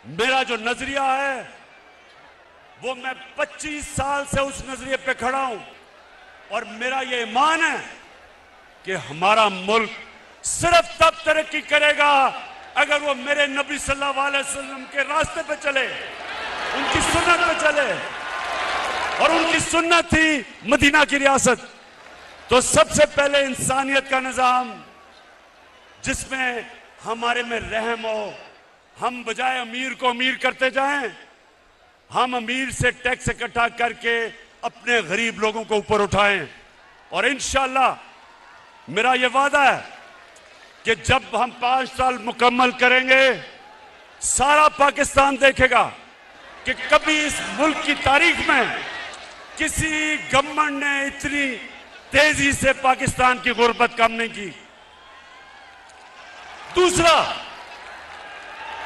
मेरा जो नजरिया है वो मैं 25 साल से उस नजरिए पे खड़ा हूं और मेरा ये ईमान है कि हमारा मुल्क सिर्फ तब तरक्की करेगा अगर वो मेरे नबी सल्लल्लाहु अलैहि वसल्लम के रास्ते पे चले, उनकी सुन्नत पे चले। और उनकी सुन्नत थी मदीना की रियासत। तो सबसे पहले इंसानियत का निजाम जिसमें हमारे में रहम हो, हम बजाय अमीर को अमीर करते जाएं, हम अमीर से टैक्स इकट्ठा करके अपने गरीब लोगों को ऊपर उठाएं। और इंशाअल्लाह मेरा यह वादा है कि जब हम 5 साल मुकम्मल करेंगे, सारा पाकिस्तान देखेगा कि कभी इस मुल्क की तारीख में किसी गवर्नमेंट ने इतनी तेजी से पाकिस्तान की गुर्बत कम नहीं की। दूसरा,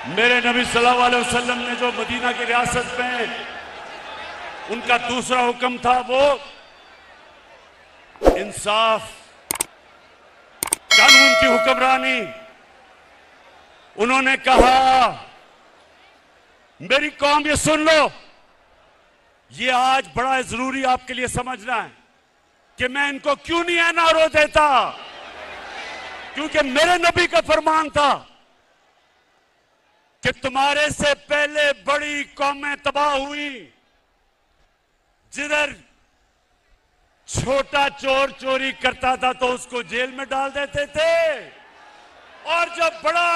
मेरे नबी सल्लल्लाहु अलैहि वसल्लम ने जो मदीना की रियासत में उनका दूसरा हुक्म था वो इंसाफ, कानून की हुक्मरानी। उन्होंने कहा, मेरी कौम ये सुन लो, ये आज बड़ा जरूरी आपके लिए समझना है कि मैं इनको क्यों नहीं एनआरओ देता, क्योंकि मेरे नबी का फरमान था कि तुम्हारे से पहले बड़ी कौमें तबाह हुई, जिधर छोटा चोर चोरी करता था तो उसको जेल में डाल देते थे, और जब बड़ा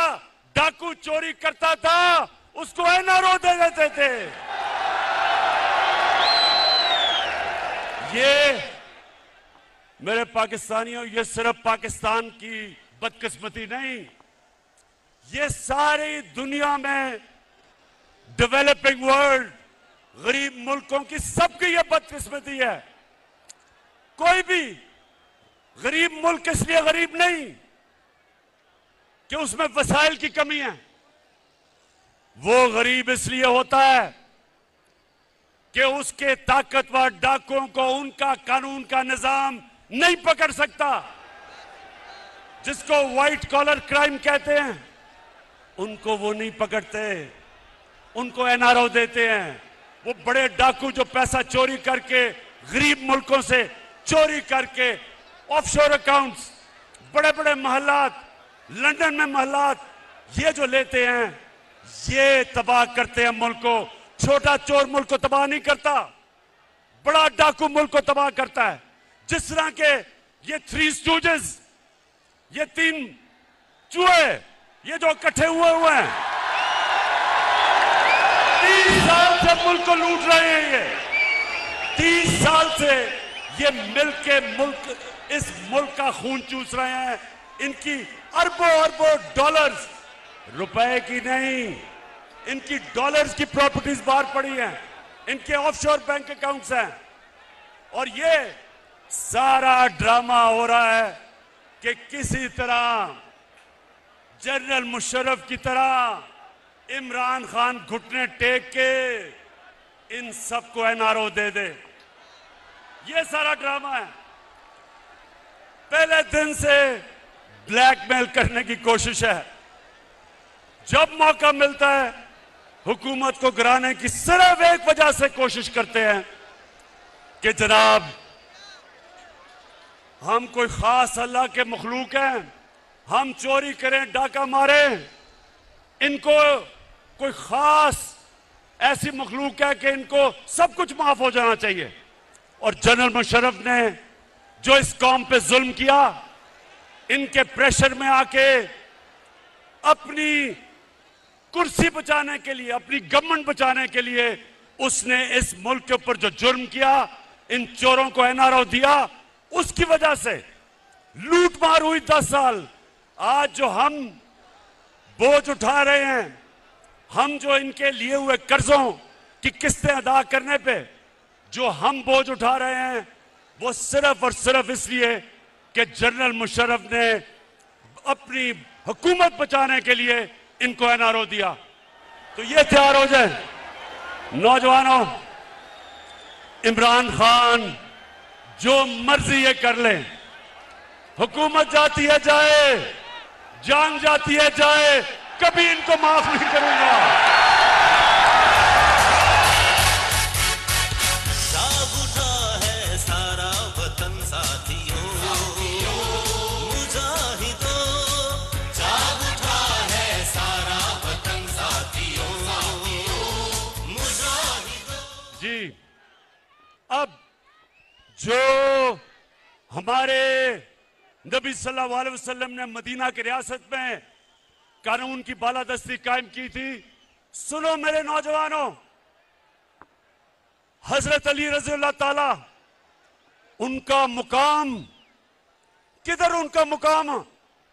डाकू चोरी करता था उसको एनआरओ दे देते थे। ये मेरे पाकिस्तानियों, ये सिर्फ पाकिस्तान की बदकिस्मती नहीं, ये सारी दुनिया में डेवलपिंग वर्ल्ड, गरीब मुल्कों की सबकी ये बदकिस्मती है। कोई भी गरीब मुल्क इसलिए गरीब नहीं कि उसमें वसाइल की कमी है, वो गरीब इसलिए होता है कि उसके ताकतवर डाकुओं को उनका कानून का निजाम नहीं पकड़ सकता। जिसको व्हाइट कॉलर क्राइम कहते हैं, उनको वो नहीं पकड़ते, उनको एनआरओ देते हैं। वो बड़े डाकू जो पैसा चोरी करके गरीब मुल्कों से चोरी करके ऑफशोर अकाउंट्स, बड़े बड़े महलात, लंदन में महलात, ये जो लेते हैं, ये तबाह करते हैं मुल्क को। छोटा चोर मुल्क को तबाह नहीं करता, बड़ा डाकू मुल्क को तबाह करता है। जिस तरह के ये 3 स्टूजेस, ये 3 चूहे, ये जो इकट्ठे हुए हैं, 30 साल से मुल्क को लूट रहे हैं। ये 30 साल से ये मुल्क इस मुल्क का खून चूस रहे हैं। इनकी अरबों अरबों डॉलर्स, रुपए की नहीं, इनकी डॉलर्स की प्रॉपर्टीज बाहर पड़ी हैं, इनके ऑफशोर बैंक अकाउंट्स हैं। और ये सारा ड्रामा हो रहा है कि किसी तरह जनरल मुशर्रफ की तरह इमरान खान घुटने टेक के इन सबको एनआरओ दे दे। ये सारा ड्रामा है। पहले दिन से ब्लैकमेल करने की कोशिश है। जब मौका मिलता है हुकूमत को गिराने की सिर्फ एक वजह से कोशिश करते हैं कि जनाब हम कोई खास अल्लाह के मखलूक हैं, हम चोरी करें, डाका मारें, इनको कोई खास ऐसी मखलूक है कि इनको सब कुछ माफ हो जाना चाहिए। और जनरल मुशर्रफ ने जो इस कौम पे जुल्म किया, इनके प्रेशर में आके अपनी कुर्सी बचाने के लिए, अपनी गवर्नमेंट बचाने के लिए उसने इस मुल्क के ऊपर जो जुर्म किया, इन चोरों को एनआरओ दिया, उसकी वजह से लूट मार हुई 10 साल। आज जो हम बोझ उठा रहे हैं, हम जो इनके लिए हुए कर्जों की किस्तें अदा करने पे जो हम बोझ उठा रहे हैं, वो सिर्फ और सिर्फ इसलिए कि जनरल मुशर्रफ ने अपनी हुकूमत बचाने के लिए इनको एनआरओ दिया। तो ये तैयार हो जाए नौजवानों, इमरान खान जो मर्जी ये कर ले, हुकूमत जाती है जाए, जान जाती है जाए, कभी इनको माफ नहीं करूंगा। हमारे नबी सल्लल्लाहु अलैहि वसल्लम ने मदीना की रियासत में कानून की बालादस्ती कायम की थी। सुनो मेरे नौजवानों, हजरत अली रज़ी अल्लाह ताला, उनका मुकाम किधर? उनका मुकाम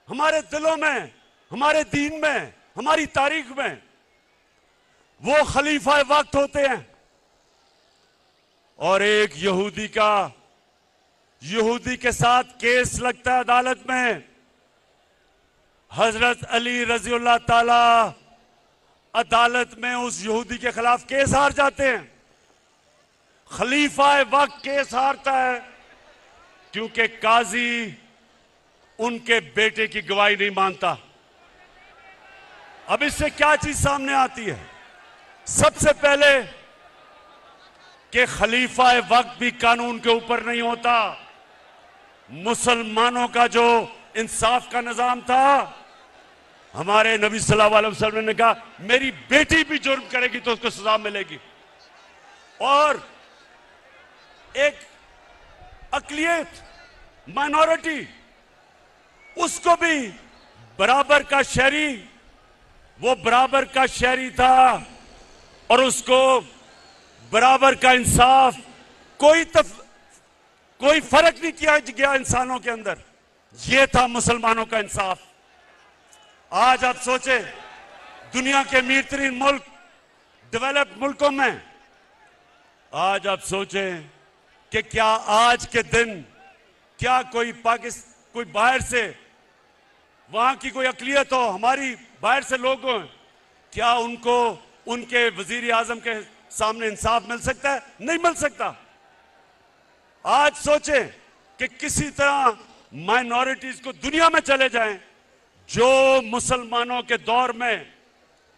हमारे दिलों में, हमारे दीन में, हमारी तारीख में। वो खलीफा वक्त होते हैं। और एक यहूदी के साथ केस लगता है अदालत में। हजरत अली रज़ी अल्लाह ताला अदालत में उस यहूदी के खिलाफ केस हार जाते हैं। खलीफा वक्त केस हारता है क्योंकि काजी उनके बेटे की गवाही नहीं मानता। अब इससे क्या चीज सामने आती है? सबसे पहले कि खलीफा वक्त भी कानून के ऊपर नहीं होता। मुसलमानों का जो इंसाफ का निजाम था, हमारे नबी सल्लल्लाहु अलैहि वसल्लम ने कहा मेरी बेटी भी जुर्म करेगी तो उसको सजा मिलेगी। और एक अकलियत, माइनॉरिटी, उसको भी बराबर का शहरी, वो बराबर का शहरी था और उसको बराबर का इंसाफ, कोई फर्क नहीं किया गया इंसानों के अंदर। ये था मुसलमानों का इंसाफ। आज आप सोचे दुनिया के अमीर तरीन मुल्क, डेवलप्ड मुल्कों में, आज आप सोचें कि क्या आज के दिन क्या कोई बाहर से, वहां की कोई अकलियत हो, हमारी बाहर से लोग हों, क्या उनको उनके वजीर आजम के सामने इंसाफ मिल सकता है? नहीं मिल सकता। आज सोचें कि किसी तरह माइनॉरिटीज को दुनिया में चले जाएं, जो मुसलमानों के दौर में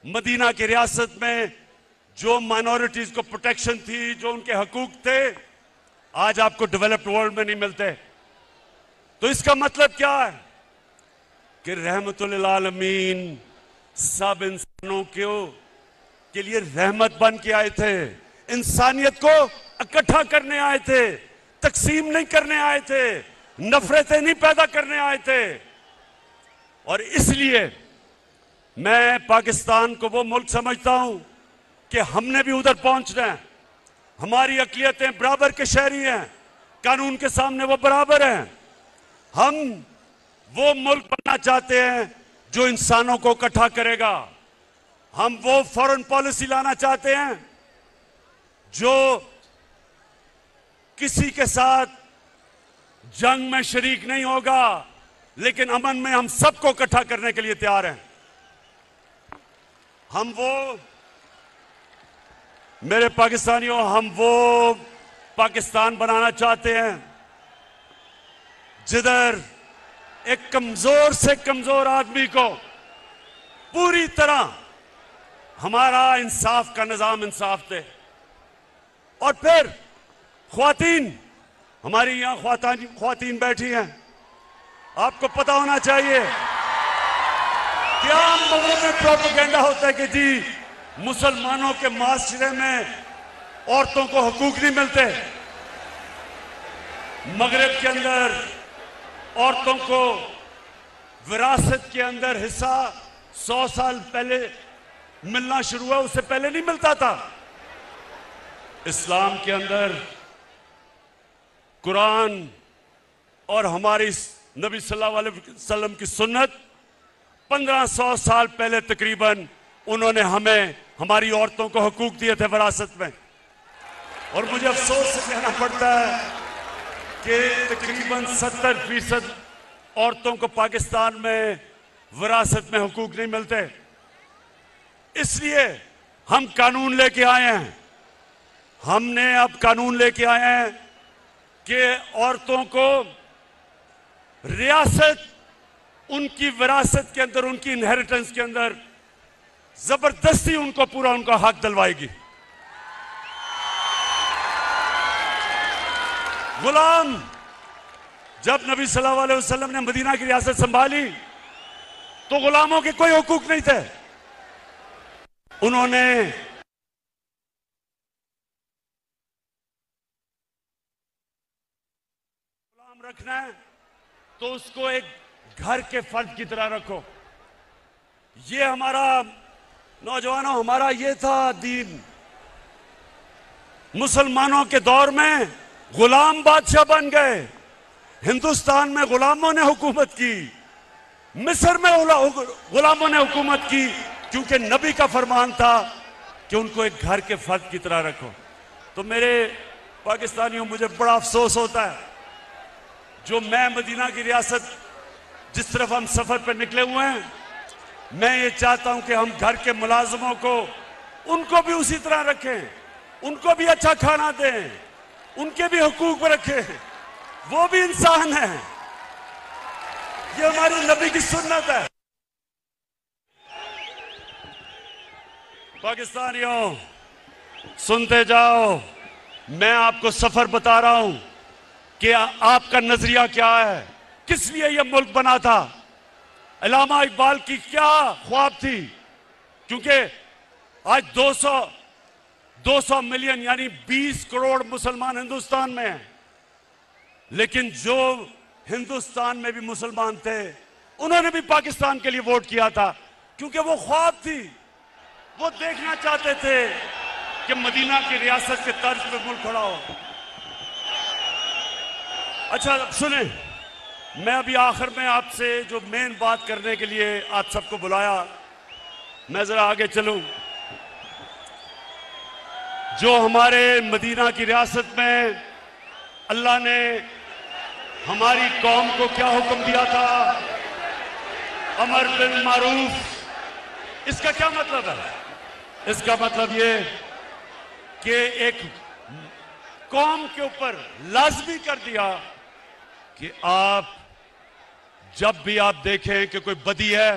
मदीना की रियासत में जो माइनॉरिटीज को प्रोटेक्शन थी, जो उनके हकूक थे, आज आपको डेवलप्ड वर्ल्ड में नहीं मिलते। तो इसका मतलब क्या है कि रहमतुल आलमीन सब इंसानों के लिए रहमत बन के आए थे, इंसानियत को इकट्ठा करने आए थे, तकसीम नहीं करने आए थे, नफरतें नहीं पैदा करने आए थे। और इसलिए मैं पाकिस्तान को वो मुल्क समझता हूं कि हमने भी उधर पहुंचना है। हमारी अकलियतें बराबर के शहरी हैं, कानून के सामने वो बराबर हैं। हम वो मुल्क बनना चाहते हैं जो इंसानों को इकट्ठा करेगा। हम वो फॉरेन पॉलिसी लाना चाहते हैं जो किसी के साथ जंग में शरीक नहीं होगा, लेकिन अमन में हम सबको इकट्ठा करने के लिए तैयार हैं। मेरे पाकिस्तानियों, हम वो पाकिस्तान बनाना चाहते हैं जिधर एक कमजोर से कमजोर आदमी को पूरी तरह हमारा इंसाफ का निजाम इंसाफ दे। और फिर ख्वातीन, हमारी यहां ख्वातीन बैठी हैं, आपको पता होना चाहिए क्या मगरब में प्रोपेगेंडा होता है कि जी मुसलमानों के माशरे में औरतों को हकूक नहीं मिलते। मगरब के अंदर औरतों को विरासत के अंदर हिस्सा 100 साल पहले मिलना शुरू हुआ, उससे पहले नहीं मिलता था। इस्लाम के अंदर कुरान और हमारी नबी सल्लल्लाहु अलैहि वसल्लम की सुन्नत 1500 साल पहले तकरीबन उन्होंने हमें, हमारी औरतों को हकूक दिए थे विरासत में। और मुझे अफसोस से कहना पड़ता है कि तकरीबन 70% औरतों को पाकिस्तान में विरासत में हकूक नहीं मिलते। इसलिए हम कानून लेके आए हैं। हमने अब कानून लेके आए हैं कि औरतों को रियासत, उनकी विरासत के अंदर, उनकी इनहेरिटेंस के अंदर जबरदस्ती उनको पूरा उनका हक दिलवाएगी। गुलाम, जब नबी सल्लल्लाहु अलैहि वसल्लम ने मदीना की रियासत संभाली तो गुलामों के कोई हुकूक नहीं थे। उन्होंने गुलाम रखना है तो उसको एक घर के फर्द की तरह रखो। ये हमारा, नौजवानों, हमारा ये था दीन। मुसलमानों के दौर में गुलाम बादशाह बन गए, हिंदुस्तान में गुलामों ने हुकूमत की, मिस्र में गुलामों ने हुकूमत की, क्योंकि नबी का फरमान था कि उनको एक घर के फर्द की तरह रखो। तो मेरे पाकिस्तानियों, मुझे बड़ा अफसोस होता है जो मैं मदीना की रियासत जिस तरफ हम सफर पर निकले हुए हैं, मैं ये चाहता हूं कि हम घर के मुलाजमों को, उनको भी उसी तरह रखें, उनको भी अच्छा खाना दें, उनके भी हुकूक रखें, वो भी इंसान है। ये हमारी नबी की सुन्नत है। पाकिस्तानियों, सुनते जाओ, मैं आपको सफर बता रहा हूं कि आपका नजरिया क्या है, किस लिए यह मुल्क बना था, अल्लामा इकबाल की क्या ख्वाब थी। क्योंकि आज 200 मिलियन यानी 20 करोड़ मुसलमान हिंदुस्तान में हैं, लेकिन जो हिंदुस्तान में भी मुसलमान थे उन्होंने भी पाकिस्तान के लिए वोट किया था, क्योंकि वो ख्वाब थी, वो देखना चाहते थे कि मदीना की रियासत के तर्ज पे मुल्क खड़ा हो। अच्छा, अब सुने, मैं अभी आखिर में आपसे जो मेन बात करने के लिए आप सबको बुलाया, मैं जरा आगे चलूं। जो हमारे मदीना की रियासत में अल्लाह ने हमारी कौम को क्या हुक्म दिया था, अमर बिल मारूफ, इसका क्या मतलब है? इसका मतलब ये कि एक कौम के ऊपर लाजमी कर दिया कि आप जब भी आप देखें कि कोई बदी है,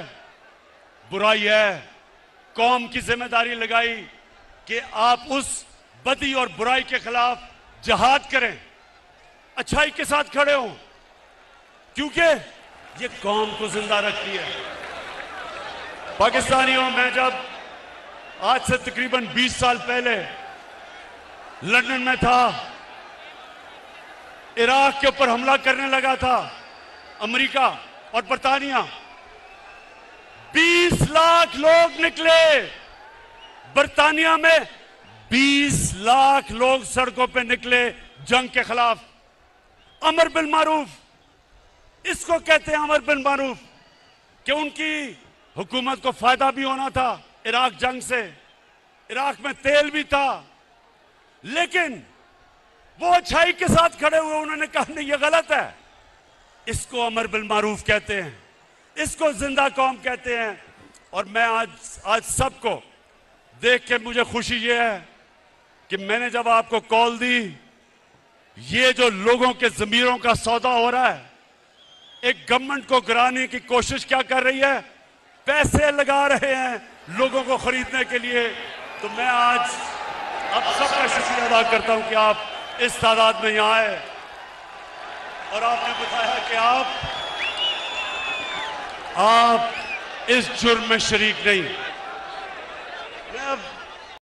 बुराई है, कौम की जिम्मेदारी लगाई कि आप उस बदी और बुराई के खिलाफ जिहाद करें, अच्छाई के साथ खड़े हों, क्योंकि ये कौम को जिंदा रखती है। पाकिस्तानियों, मैं जब आज से तकरीबन 20 साल पहले लंदन में था, इराक के ऊपर हमला करने लगा था अमेरिका और बरतानिया, 20 लाख लोग निकले बरतानिया में, 20 लाख लोग सड़कों पे निकले जंग के खिलाफ। अमर बिल मारूफ, इसको कहते हैं अमर बिल मारूफ, कि उनकी हुकूमत को फायदा भी होना था इराक जंग से, इराक में तेल भी था, लेकिन वो अच्छाई के साथ खड़े हुए, उन्होंने कहा नहीं, ये गलत है। इसको अमर बिल मारूफ कहते हैं, इसको जिंदा कौम कहते हैं। और मैं आज सबको देख के मुझे खुशी ये है कि मैंने जब आपको कॉल दी, ये जो लोगों के जमीरों का सौदा हो रहा है, एक गवर्नमेंट को गिराने की कोशिश क्या कर रही है, पैसे लगा रहे हैं लोगों को खरीदने के लिए। तो मैं आज आप सबका शुक्रिया अदा करता हूं कि आप इस तादाद में यहां आए और आपने बताया कि आप इस जुर्म में शरीक नहीं। मैं अब